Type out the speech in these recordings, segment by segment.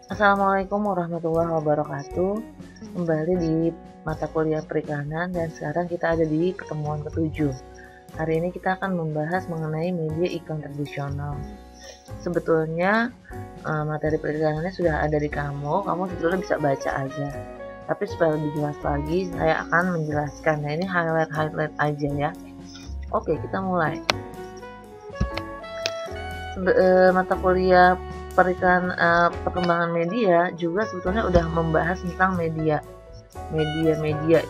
Assalamualaikum warahmatullahi wabarakatuh. Kembali di mata kuliah perikanan dan sekarang kita ada di pertemuan ke-7. Hari ini kita akan membahas mengenai media iklan tradisional. Sebetulnya materi perikanannya sudah ada di kamu sebetulnya bisa baca aja. Tapi supaya lebih jelas lagi, saya akan menjelaskan. Nah, ini highlight aja ya. Oke, kita mulai. Mata kuliah perkembangan media juga sebetulnya udah membahas tentang media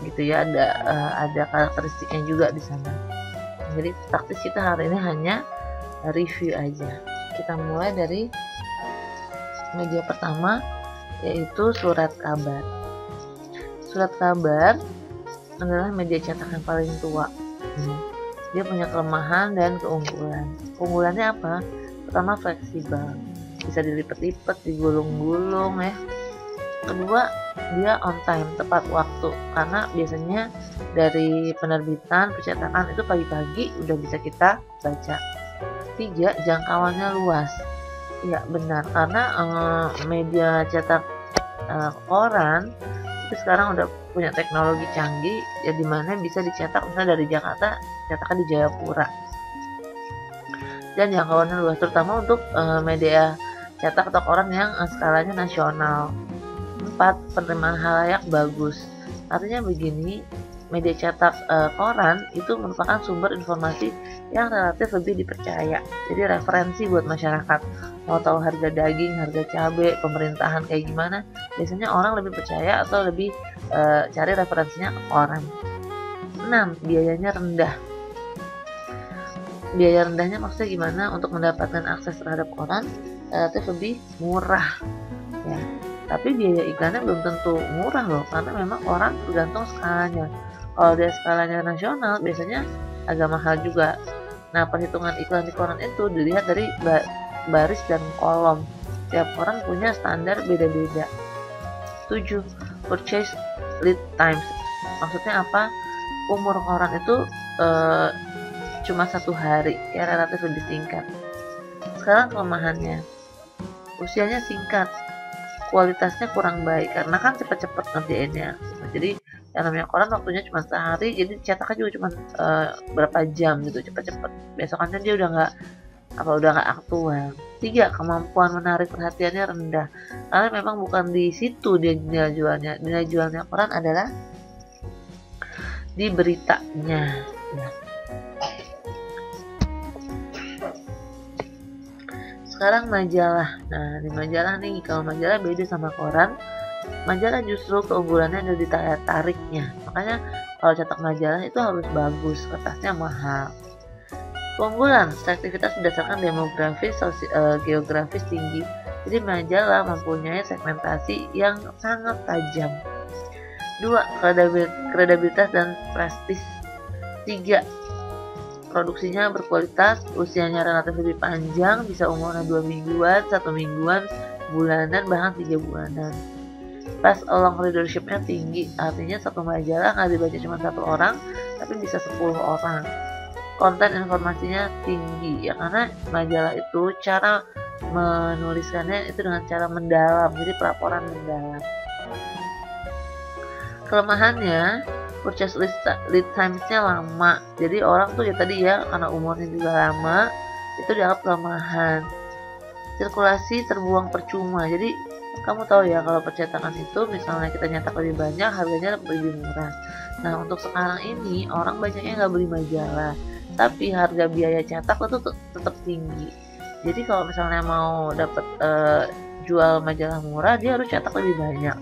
gitu ya, ada karakteristiknya juga di sana. Jadi praktis kita hari ini hanya review aja. Kita mulai dari media pertama, yaitu surat kabar. Surat kabar adalah media cetak yang paling tua. Dia punya kelemahan dan keunggulan. Keunggulannya apa? Pertama, fleksibel, bisa dilipat-lipat, digulung-gulung ya. Kedua, dia on time, tepat waktu, karena biasanya dari penerbitan percetakan itu pagi-pagi udah bisa kita baca. Tiga, jangkauannya luas. Ya benar, karena media cetak koran itu sekarang udah punya teknologi canggih ya, dimana bisa dicetak misalnya dari Jakarta, cetaknya di Jayapura. Dan jangkauannya luas, terutama untuk media cetak atau koran yang skalanya nasional. 4, penerimaan halayak bagus. Artinya begini, media cetak koran itu merupakan sumber informasi yang relatif lebih dipercaya. Jadi referensi buat masyarakat. Mau tahu harga daging, harga cabai, pemerintahan kayak gimana, biasanya orang lebih percaya atau lebih cari referensinya ke koran. 6, biayanya rendah. Biaya rendahnya maksudnya gimana? Untuk mendapatkan akses terhadap koran relatif lebih murah ya. Tapi biaya iklannya belum tentu murah loh, karena memang orang tergantung skalanya. Kalau dia skalanya nasional biasanya agak mahal juga. Nah, perhitungan iklan di koran itu dilihat dari baris dan kolom. Tiap orang punya standar beda-beda. 7, purchase lead times. Maksudnya apa? Umur koran itu cuma 1 hari, ya relatif lebih singkat. Sekarang kelemahannya, usianya singkat, kualitasnya kurang baik karena kan cepet-cepet ngerjainnya. Jadi yang namanya koran waktunya cuma sehari, jadi cetaknya juga cuma berapa jam gitu, cepet-cepet. Besokannya dia udah nggak aktual. 3, kemampuan menarik perhatiannya rendah, karena memang bukan di situ dia nilai jualnya. Nilai jualnya koran adalah di beritanya. Ya. Sekarang majalah. Nah, di majalah nih, kalau majalah beda sama koran. Majalah justru keunggulannya ada di daya tariknya. Makanya kalau cetak majalah itu harus bagus, kertasnya mahal. Keunggulan, selektivitas berdasarkan demografis, geografis tinggi. Jadi majalah mempunyai segmentasi yang sangat tajam. 2, kredibilitas dan prestis. 3, produksinya berkualitas, usianya relatif lebih panjang, bisa umurnya 2 mingguan, 1 mingguan, bulanan, bahkan 3 bulanan. Pass along readership-nya tinggi, artinya satu majalah nggak dibaca cuma 1 orang, tapi bisa 10 orang. Konten informasinya tinggi, ya karena majalah itu cara menuliskannya itu dengan cara mendalam, jadi pelaporan mendalam. Kelemahannya, purchase lead times-nya lama. Jadi orang tuh ya tadi ya, karena umurnya juga lama, itu dianggap kelemahan. Sirkulasi terbuang percuma. Jadi kamu tahu ya, kalau percetakan itu misalnya kita nyetak lebih banyak, harganya lebih murah. Nah, untuk sekarang ini orang banyaknya nggak beli majalah, tapi harga biaya cetak itu tetap tinggi. Jadi kalau misalnya mau dapat jual majalah murah, dia harus cetak lebih banyak.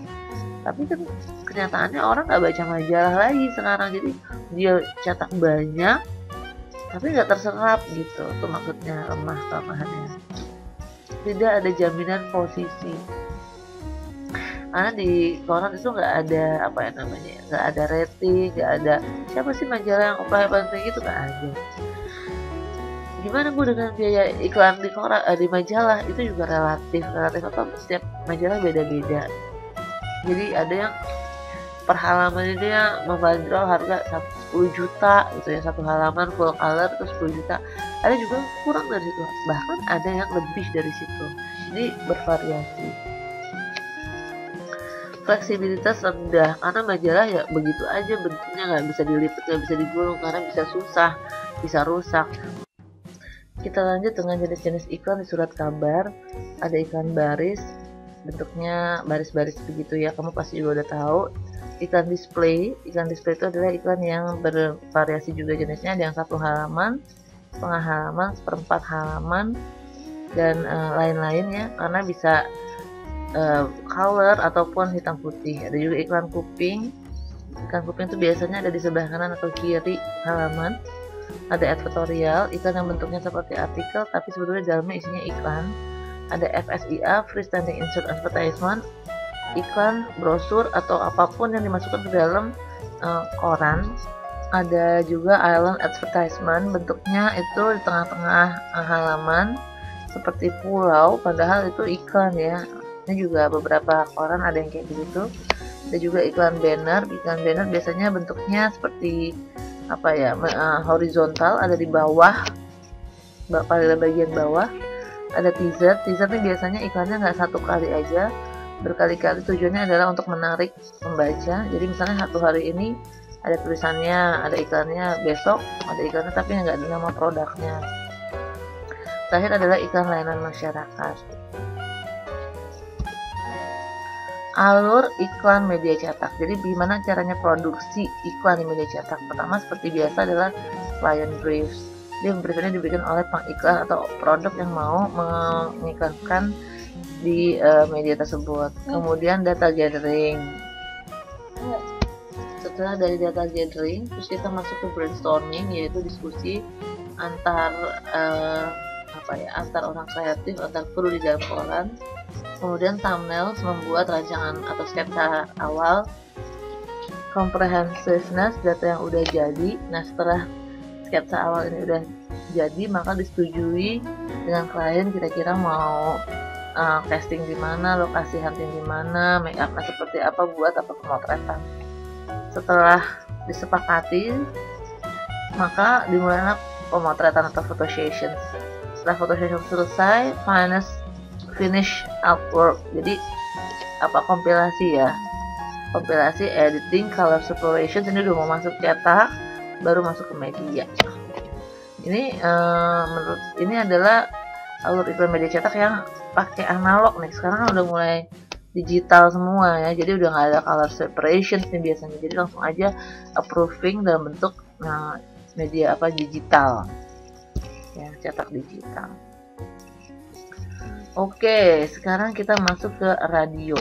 Tapi kan kenyataannya orang nggak baca majalah lagi sekarang, jadi dia cetak banyak tapi nggak terserap gitu. Itu maksudnya kelemahannya. Tidak ada jaminan posisi, karena di koran itu nggak ada nggak ada rating, nggak ada siapa sih majalah yang paling tinggi, itu nggak ada. Gimana Bu dengan biaya iklan di koran, di majalah? Itu juga relatif apa, setiap majalah beda-beda. Jadi ada yang per halaman dia membandrol harga 10 juta gitu ya, satu halaman full color itu 10 juta. Ada juga kurang dari situ, bahkan ada yang lebih dari situ. Jadi bervariasi. Fleksibilitas rendah, karena majalah ya begitu aja bentuknya, nggak bisa dilipat, nggak bisa digulung, karena bisa susah, bisa rusak. Kita lanjut dengan jenis-jenis iklan di surat kabar. Ada iklan baris, bentuknya baris-baris begitu ya, kamu pasti juga udah tahu. Iklan display itu adalah iklan yang bervariasi juga jenisnya, ada yang 1 halaman, setengah halaman, seperempat halaman, dan lain-lain ya, karena bisa color ataupun hitam putih. Ada juga iklan kuping. Iklan kuping itu biasanya ada di sebelah kanan atau kiri halaman. Ada advertorial, iklan yang bentuknya seperti artikel tapi sebetulnya dalamnya isinya iklan. Ada FSIA, freestanding insert advertisement, iklan brosur atau apapun yang dimasukkan ke dalam koran. Ada juga island advertisement, bentuknya itu di tengah-tengah halaman seperti pulau, padahal itu iklan ya. Ini juga beberapa koran ada yang kayak begitu. Ada juga iklan banner biasanya bentuknya seperti apa ya, horizontal, ada di bawah, pada bagian bawah. Ada teaser ini biasanya iklannya nggak 1 kali aja, berkali-kali, tujuannya adalah untuk menarik pembaca. Jadi misalnya 1 hari ini ada tulisannya, ada iklannya, besok ada iklannya tapi nggak ada nama produknya. Terakhir adalah iklan layanan masyarakat. Alur iklan media cetak. Jadi gimana caranya produksi iklan di media cetak? Pertama seperti biasa adalah client briefs. Jadi brief ini diberikan oleh pengiklan atau produk yang mau mengiklankan di media tersebut. Kemudian data gathering. Setelah dari data gathering, terus kita masuk ke brainstorming, yaitu diskusi antar antar orang kreatif, antar kru di dalam koran. Kemudian thumbnail, membuat rancangan atau sketsa awal. Comprehensiveness, data yang udah jadi. Nah, setelah sketsa awal ini udah jadi, maka disetujui dengan klien kira-kira mau casting di mana, lokasi hunting di mana, make up seperti apa, buat apa pemotretan. Setelah disepakati, maka dimulailah pemotretan atau photo sessions. Setelah photo session selesai, finish artwork, jadi kompilasi ya, kompilasi, editing, color separation. Ini udah mau masuk cetak, baru masuk ke media. Ini menurut ini adalah alur iklan media cetak yang pakai analog nih. Sekarang kan udah mulai digital semua ya, jadi udah nggak ada color separation nih biasanya, jadi langsung aja approving dalam bentuk media digital ya, cetak digital. Oke, sekarang kita masuk ke radio.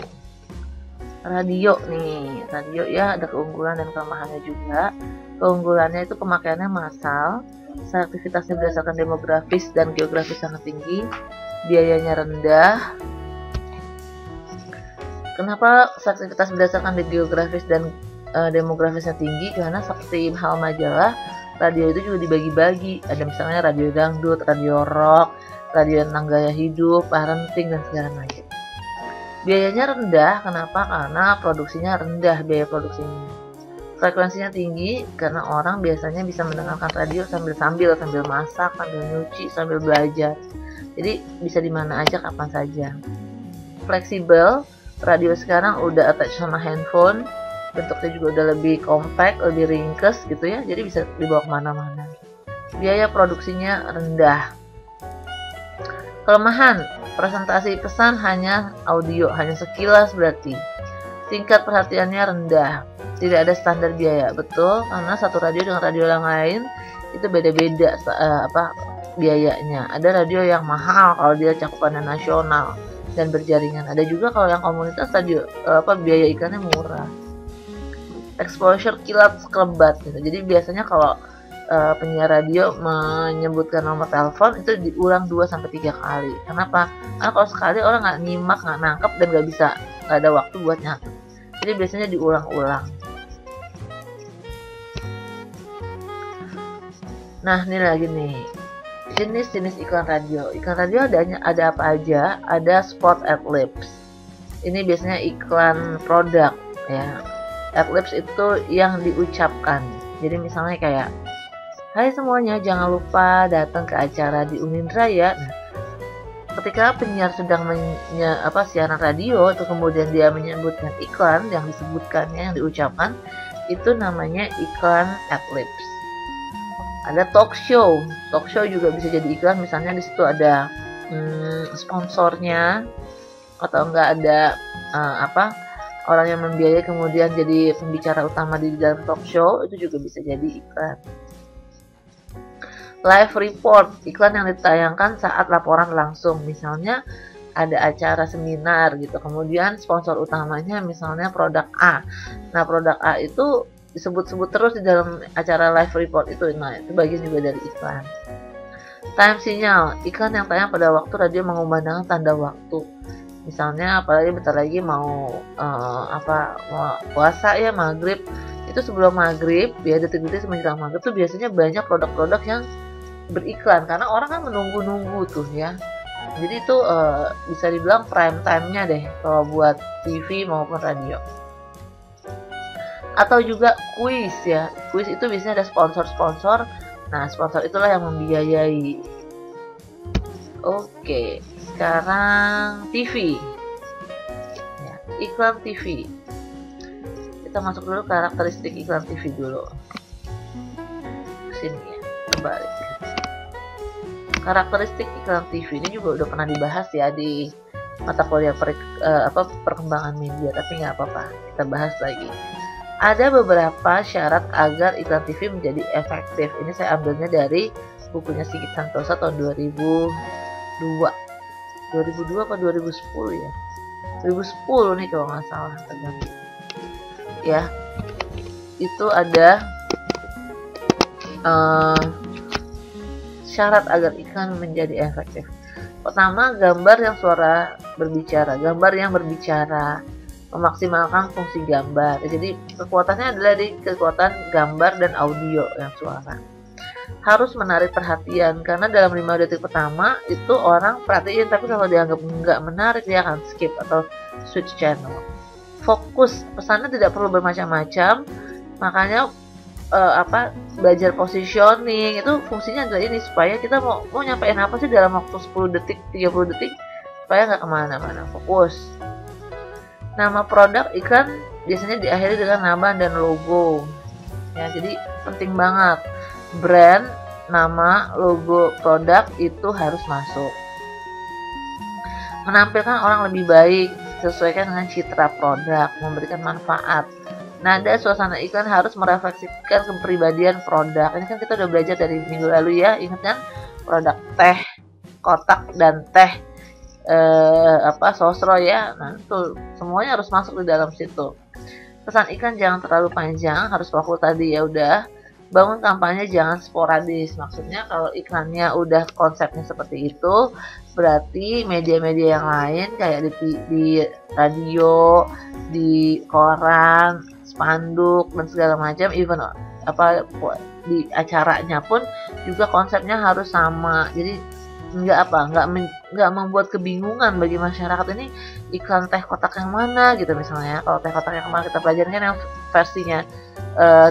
Radio nih, radio ya ada keunggulan dan kelemahannya juga. Keunggulannya itu pemakaiannya massal, aktivitasnya berdasarkan demografis dan geografis sangat tinggi, biayanya rendah. Kenapa aktivitas berdasarkan geografis dan demografisnya tinggi? Karena seperti hal majalah, radio itu juga dibagi-bagi. Ada misalnya radio dangdut, radio rock, radio tentang gaya hidup, parenting, dan segala macam. Biayanya rendah, kenapa? Karena produksinya rendah, biaya produksinya. Frekuensinya tinggi, karena orang biasanya bisa mendengarkan radio sambil masak, sambil nyuci, sambil belajar. Jadi bisa di mana aja, kapan saja. Fleksibel, radio sekarang udah attach sama handphone, bentuknya juga udah lebih compact, lebih ringkes gitu ya, jadi bisa dibawa kemana-mana. Biaya produksinya rendah. Kelemahan, presentasi pesan hanya audio, hanya sekilas berarti. Tingkat perhatiannya rendah, tidak ada standar biaya. Betul, karena satu radio dengan radio yang lain itu beda-beda biayanya. Ada radio yang mahal kalau dia cakupannya nasional dan berjaringan. Ada juga kalau yang komunitas radio biaya iklannya murah. Exposure kilat sekelebat gitu. Jadi biasanya kalau penyiar radio menyebutkan nomor telepon itu diulang 2-3 kali. Kenapa? Karena kalau sekali orang nggak nyimak, nggak nangkep, dan nggak ada waktu buat nyatet. Jadi biasanya diulang-ulang. Nah, ini lagi nih jenis-jenis iklan radio. Iklan radio ada apa aja? Ada spot ad libs. Ini biasanya iklan produk ya. Ad libs itu yang diucapkan. Jadi misalnya kayak, hai semuanya, jangan lupa datang ke acara di Unindra ya. Nah, ketika penyiar sedang siaran radio itu kemudian dia menyebutkan iklan, yang disebutkannya, yang diucapkan itu namanya iklan ad-libs. Ada talk show juga bisa jadi iklan, misalnya di situ ada sponsornya atau enggak ada orang yang membiayai kemudian jadi pembicara utama di dalam talk show, itu juga bisa jadi iklan. Live report, iklan yang ditayangkan saat laporan langsung, misalnya ada acara seminar gitu, kemudian sponsor utamanya misalnya produk A. Nah, produk A itu disebut-sebut terus di dalam acara live report itu. Nah, itu bagian juga dari iklan. Time signal, iklan yang tayang pada waktu radio mengumandangkan tanda waktu. Misalnya apalagi bentar lagi mau puasa ya, maghrib. Itu sebelum maghrib ya, detik-detik menjelang maghrib tuh biasanya banyak produk-produk yang beriklan karena orang kan menunggu-nunggu tuh ya. Jadi itu bisa dibilang prime time-nya deh kalau buat TV maupun radio. Atau juga kuis ya. Kuis itu biasanya ada sponsor-sponsor. Nah, sponsor itulah yang membiayai. Oke, sekarang TV. Ya, iklan TV. Kita masuk dulu karakteristik iklan TV dulu. Sini ya, kembali. Karakteristik iklan TV ini juga udah pernah dibahas ya di mata kuliah perkembangan media, tapi nggak apa-apa, kita bahas lagi. Ada beberapa syarat agar iklan TV menjadi efektif. Ini saya ambilnya dari bukunya Sigit Santosa tahun 2002 apa 2010 ya, 2010 nih kalau nggak salah ya. Itu ada syarat agar iklan menjadi efektif. Pertama, gambar yang suara berbicara, gambar yang berbicara, memaksimalkan fungsi gambar. Jadi kekuatannya adalah di kekuatan gambar dan audio yang suara. Harus menarik perhatian karena dalam 5 detik pertama itu orang perhatiin, tapi kalau dianggap nggak menarik dia akan skip atau switch channel. Fokus, pesannya tidak perlu bermacam-macam, makanya belajar positioning itu fungsinya adalah ini, supaya kita mau nyampein apa sih dalam waktu 10 detik 30 detik supaya nggak kemana-mana, fokus. Nama produk iklan biasanya diakhiri dengan nama dan logo ya, jadi penting banget brand, nama, logo produk itu harus masuk. Menampilkan orang lebih baik sesuaikan dengan citra produk, memberikan manfaat. Nada suasana iklan harus merefleksikan kepribadian produk. Ini kan kita udah belajar dari minggu lalu ya, ingat kan? Produk teh kotak dan teh sosro ya. Nah, itu semuanya harus masuk di dalam situ. Pesan iklan jangan terlalu panjang, harus fokus tadi ya udah. Bangun kampanye jangan sporadis. Maksudnya kalau iklannya udah konsepnya seperti itu, berarti media-media yang lain kayak di radio, di koran, spanduk dan segala macam, even di acaranya pun juga konsepnya harus sama. Jadi nggak membuat kebingungan bagi masyarakat, ini iklan teh kotak yang mana gitu misalnya. Kalau teh kotak yang kemarin kita pelajarin kan yang versinya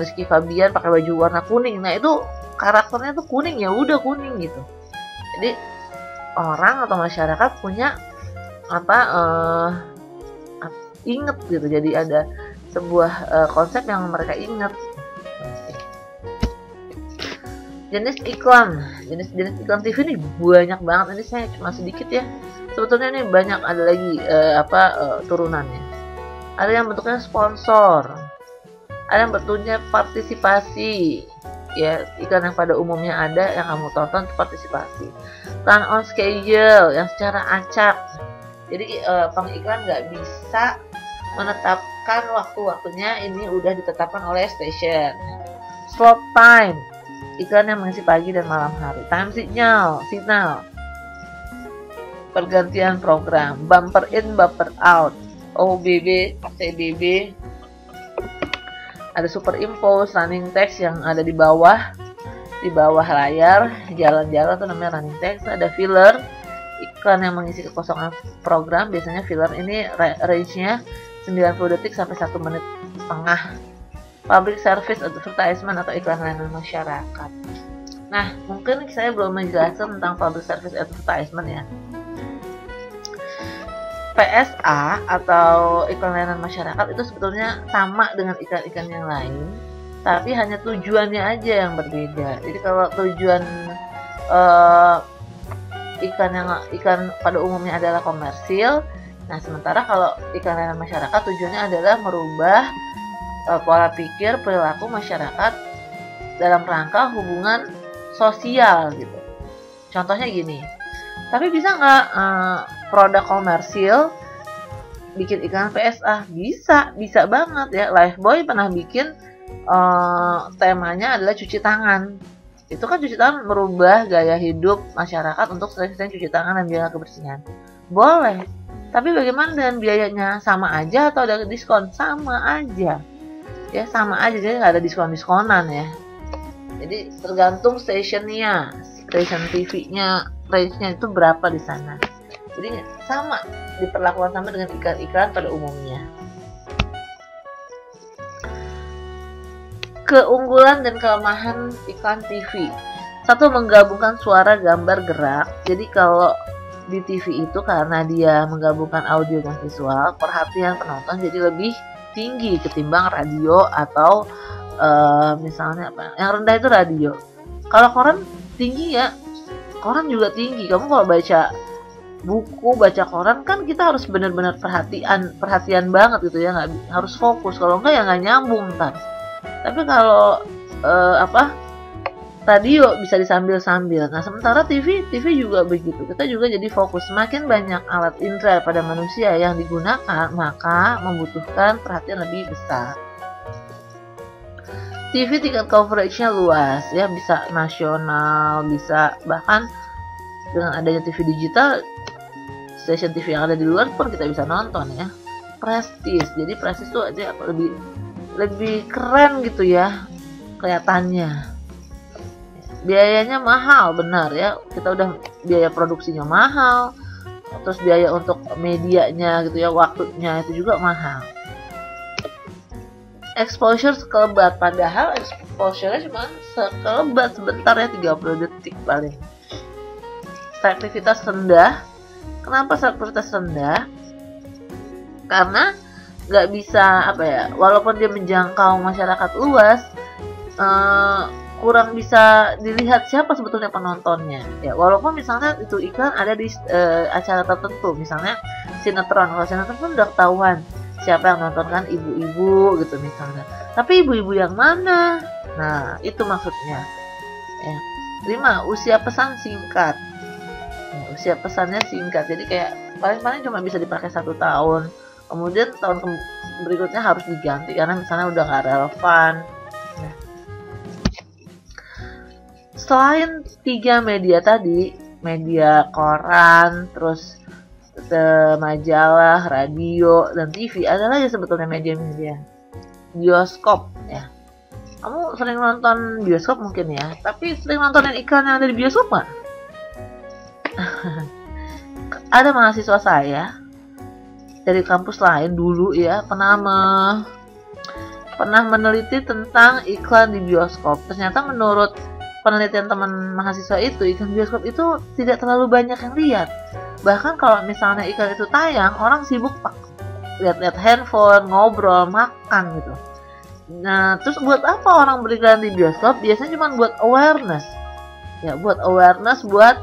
Rizky Fabian pakai baju warna kuning, nah itu karakternya tuh kuning, ya udah kuning gitu. Jadi orang atau masyarakat punya inget gitu, jadi ada sebuah konsep yang mereka ingat. Jenis iklan iklan TV ini banyak banget. Ini saya cuma sedikit ya, sebetulnya ini banyak, ada lagi turunannya. Ada yang bentuknya sponsor, ada yang bentuknya partisipasi ya, iklan yang pada umumnya ada yang kamu tonton itu partisipasi. Run on schedule yang secara acak, jadi pengiklan nggak bisa menetapkan waktu-waktunya, ini udah ditetapkan oleh station. Slot time, iklan yang mengisi pagi dan malam hari. Time signal, pergantian program. Bumper in, bumper out, OBB, CBB. Ada superimpose, running text yang ada di bawah layar, jalan-jalan itu namanya running text. Ada filler, iklan yang mengisi kekosongan program. Biasanya filler ini range-nya 90 detik sampai 1 menit setengah. Public service advertisement atau iklan layanan masyarakat. Nah, mungkin saya belum menjelaskan tentang public service advertisement ya. PSA atau iklan layanan masyarakat itu sebetulnya sama dengan iklan-iklan yang lain, tapi hanya tujuannya aja yang berbeda. Jadi kalau tujuan iklan pada umumnya adalah komersil, nah sementara kalau iklan layanan masyarakat tujuannya adalah merubah pola pikir perilaku masyarakat dalam rangka hubungan sosial gitu. Contohnya gini, tapi bisa nggak produk komersil bikin iklan PSA? Bisa banget ya. Lifebuoy pernah bikin temanya adalah cuci tangan. Itu kan cuci tangan merubah gaya hidup masyarakat untuk sering-sering cuci tangan dan menjaga kebersihan. Boleh. Tapi bagaimana dengan biayanya? Sama aja atau ada diskon? Sama aja. Ya sama aja, jadi nggak ada diskon-diskonan ya. Jadi tergantung stationnya, station TV-nya, range-nya itu berapa di sana. Jadi sama, diperlakukan sama dengan iklan-iklan pada umumnya. Keunggulan dan kelemahan iklan TV. Satu, menggabungkan suara, gambar, gerak. Jadi kalau di TV itu karena dia menggabungkan audio dan visual, perhatian penonton jadi lebih tinggi ketimbang radio atau misalnya apa? Yang rendah itu radio. Kalau koran tinggi ya, koran juga tinggi. Kamu kalau baca buku, baca koran kan kita harus benar-benar perhatian banget gitu ya, nggak harus fokus. Kalau enggak ya nggak nyambung ntar. Tapi kalau radio bisa disambil-sambil. Nah sementara TV juga begitu. Kita juga jadi fokus. Semakin banyak alat indera pada manusia yang digunakan, maka membutuhkan perhatian lebih besar. TV tingkat coveragenya luas ya, bisa nasional, bisa bahkan dengan adanya TV digital, stasiun TV yang ada di luar pun kita bisa nonton ya. Prestis, jadi prestis tuh aja lebih keren gitu ya kelihatannya. Biayanya mahal, benar ya, kita udah biaya produksinya mahal, terus biaya untuk medianya gitu ya, waktunya itu juga mahal. Exposure sekelebat, padahal exposure-nya cuma sekelebat sebentar ya, 30 detik paling. Selektivitas rendah. Kenapa selektivitas rendah? Karena nggak bisa walaupun dia menjangkau masyarakat luas, kurang bisa dilihat siapa sebetulnya penontonnya ya, walaupun misalnya itu iklan ada di acara tertentu, misalnya sinetron. Kalau sinetron pun udah ketahuan siapa yang nonton kan, ibu-ibu gitu misalnya, tapi ibu-ibu yang mana? Nah itu maksudnya ya. 5. Usia pesan singkat ya, usia pesannya singkat, jadi kayak paling-paling cuma bisa dipakai 1 tahun, kemudian tahun berikutnya harus diganti karena misalnya udah nggak relevan. Selain 3 media tadi, media koran, terus majalah, radio, dan TV, ada lagi sebetulnya media-media. Bioskop ya. Kamu sering nonton bioskop mungkin ya, tapi sering nontonin iklan yang ada di bioskop nggak? Ada mahasiswa saya dari kampus lain dulu ya, pernah meneliti tentang iklan di bioskop. Ternyata menurut penelitian teman mahasiswa itu, iklan bioskop itu tidak terlalu banyak yang lihat. Bahkan kalau misalnya iklan itu tayang, orang sibuk lihat-lihat handphone, ngobrol, makan gitu. Nah, terus buat apa orang beriklan di bioskop? Biasanya cuma buat awareness. Ya, buat awareness, buat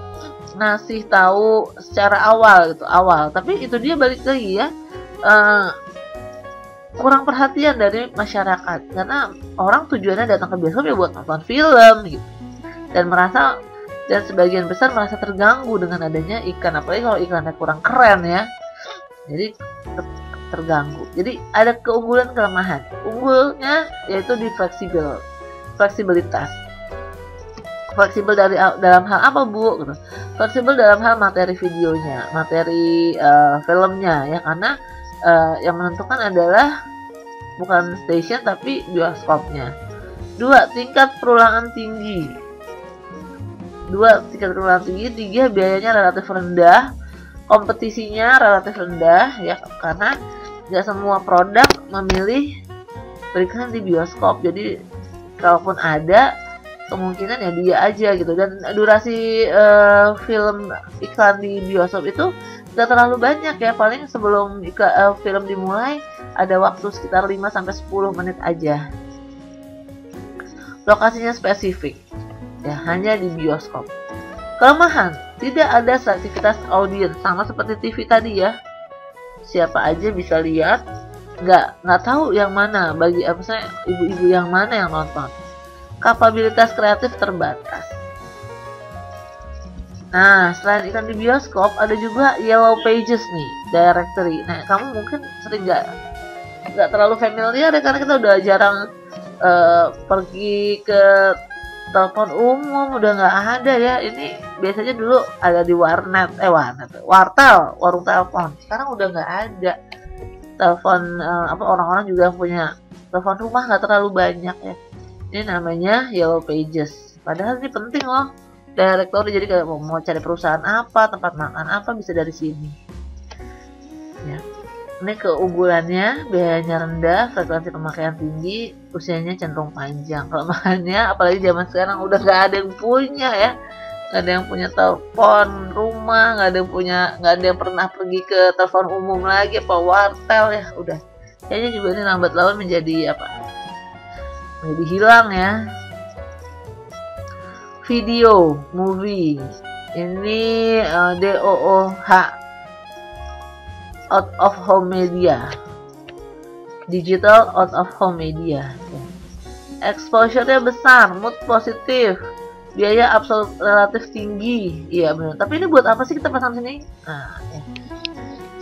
ngasih tahu secara awal gitu, Tapi itu dia balik lagi ya, kurang perhatian dari masyarakat. Karena orang tujuannya datang ke bioskop ya buat nonton film gitu. Dan sebagian besar merasa terganggu dengan adanya iklan, apalagi kalau iklannya kurang keren ya, jadi terganggu. Jadi ada keunggulan, kelemahan. Unggulnya yaitu di fleksibilitas. Fleksibel dalam hal apa Bu? Gitu. Fleksibel dalam hal materi videonya, materi filmnya ya, karena yang menentukan adalah bukan stasiun tapi bioskopnya. 2. Tingkat perulangan tinggi. 3 biayanya relatif rendah, kompetisinya relatif rendah ya, karena nggak semua produk memilih berikan di bioskop. Jadi kalaupun ada, kemungkinan ya dia aja gitu. Dan durasi film iklan di bioskop itu Gak terlalu banyak ya, paling sebelum film dimulai ada waktu sekitar 5-10 menit aja. Lokasinya spesifik ya, hanya di bioskop. Kelemahan, tidak ada selektivitas audiens, sama seperti TV tadi ya. Siapa aja bisa lihat, nggak tahu yang mana, bagi apa saya ibu-ibu yang mana yang nonton. Kapabilitas kreatif terbatas. Nah, selain iklan di bioskop, ada juga Yellow Pages nih, directory. Nah, kamu mungkin sering nggak terlalu familiar ya, karena kita udah jarang pergi ke telepon umum, udah nggak ada ya. Ini biasanya dulu ada di warnet, wartel, warung telepon. Sekarang udah nggak ada. Telepon orang-orang juga punya telepon rumah nggak terlalu banyak ya. Ini namanya Yellow Pages. Padahal ini penting loh. Directory, jadi kayak mau cari perusahaan apa, tempat makan apa, bisa dari sini ya. Ini keunggulannya, biayanya rendah, frekuensi pemakaian tinggi, usianya cenderung panjang. Kelemahannya, apalagi zaman sekarang udah nggak ada yang punya ya, nggak ada yang punya telepon rumah, nggak ada yang pernah pergi ke telepon umum lagi, apa wartel ya. Udah kayaknya juga ini lambat laun menjadi hilang ya. Video, movie, ini DOOH, out of home media, digital out of home media. Exposure-nya besar, mood positif, biaya absolut relatif tinggi. Iya benar. Tapi ini buat apa sih kita pasang sini? Nah, ya.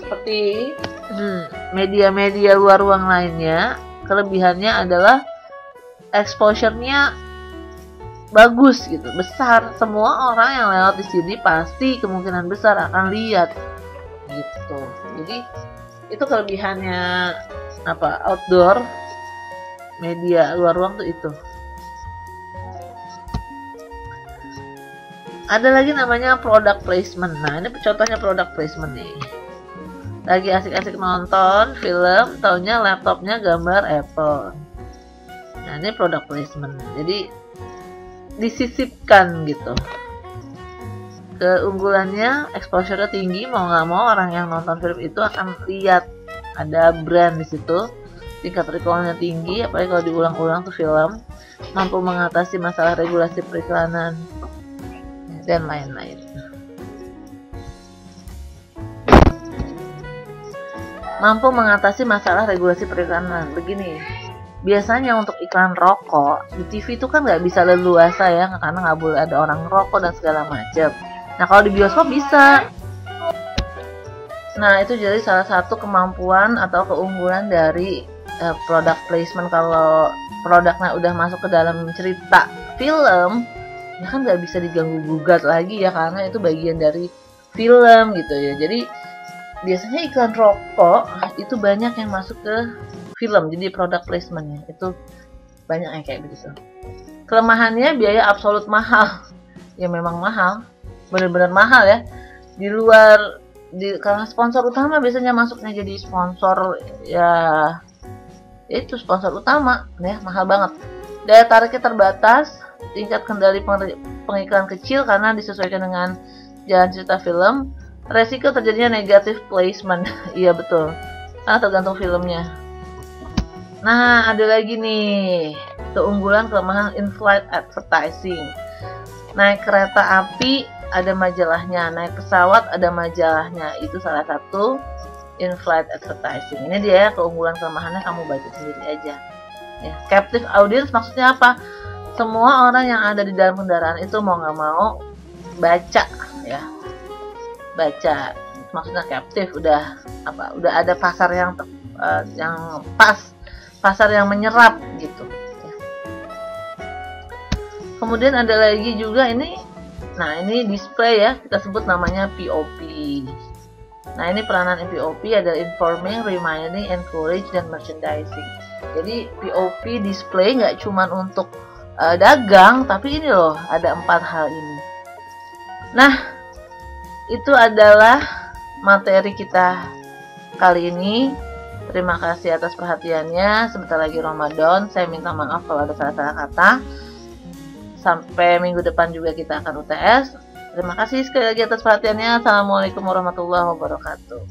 Seperti media-media luar ruang lainnya, kelebihannya adalah exposure-nya bagus gitu, besar. Semua orang yang lewat di sini pasti kemungkinan besar akan lihat gitu. Jadi itu kelebihannya outdoor media luar ruang tuh itu. Ada lagi namanya product placement. Nah, ini contohnya product placement nih. Lagi asik-asik nonton film, taunya laptopnya gambar Apple. Nah, ini product placement. Jadi disisipkan gitu. Keunggulannya, exposure-nya tinggi, mau nggak mau orang yang nonton film itu akan lihat ada brand di situ. Tingkat recall-nya tinggi, apalagi kalau diulang-ulang tuh film. Mampu mengatasi masalah regulasi periklanan dan lain-lain. Mampu mengatasi masalah regulasi periklanan. Begini, biasanya untuk iklan rokok di TV itu kan nggak bisa leluasa ya, karena nggak boleh ada orang rokok dan segala macam. Nah, kalau di bioskop bisa. Nah, itu jadi salah satu kemampuan atau keunggulan dari product placement. Kalau produknya udah masuk ke dalam cerita film, ya kan nggak bisa diganggu gugat lagi ya, karena itu bagian dari film gitu ya. Jadi biasanya iklan rokok itu banyak yang masuk ke film, jadi product placementnya itu banyak yang kayak begitu. Kelemahannya, biaya absolut mahal. Ya memang mahal, benar-benar mahal ya. Karena sponsor utama biasanya masuknya jadi sponsor ya, itu sponsor utama ya, mahal banget. Daya tariknya terbatas, tingkat kendali pengiklan kecil karena disesuaikan dengan jalan cerita film. Resiko terjadinya negative placement. Iya betul, karena tergantung filmnya. Nah, ada lagi nih keunggulan kelemahan in-flight advertising. Naik kereta api ada majalahnya, naik pesawat ada majalahnya. Itu salah satu in-flight advertising. Ini dia keunggulan kelemahannya, kamu baca sendiri aja. Ya, captive audience maksudnya apa? Semua orang yang ada di dalam kendaraan itu mau nggak mau baca ya. Baca. Maksudnya captive, udah ada pasar yang pas. Pasar yang menyerap gitu ya. Kemudian ada lagi juga ini display ya, kita sebut namanya POP. Nah, ini peranan POP adalah informing, reminding, encourage, dan merchandising. Jadi POP display nggak cuma untuk dagang, tapi ini loh, ada 4 hal ini. Nah, itu adalah materi kita kali ini. Terima kasih atas perhatiannya. Sebentar lagi Ramadan. Saya minta maaf kalau ada salah-salah kata. Sampai minggu depan juga kita akan UTS. Terima kasih sekali lagi atas perhatiannya. Assalamualaikum warahmatullahi wabarakatuh.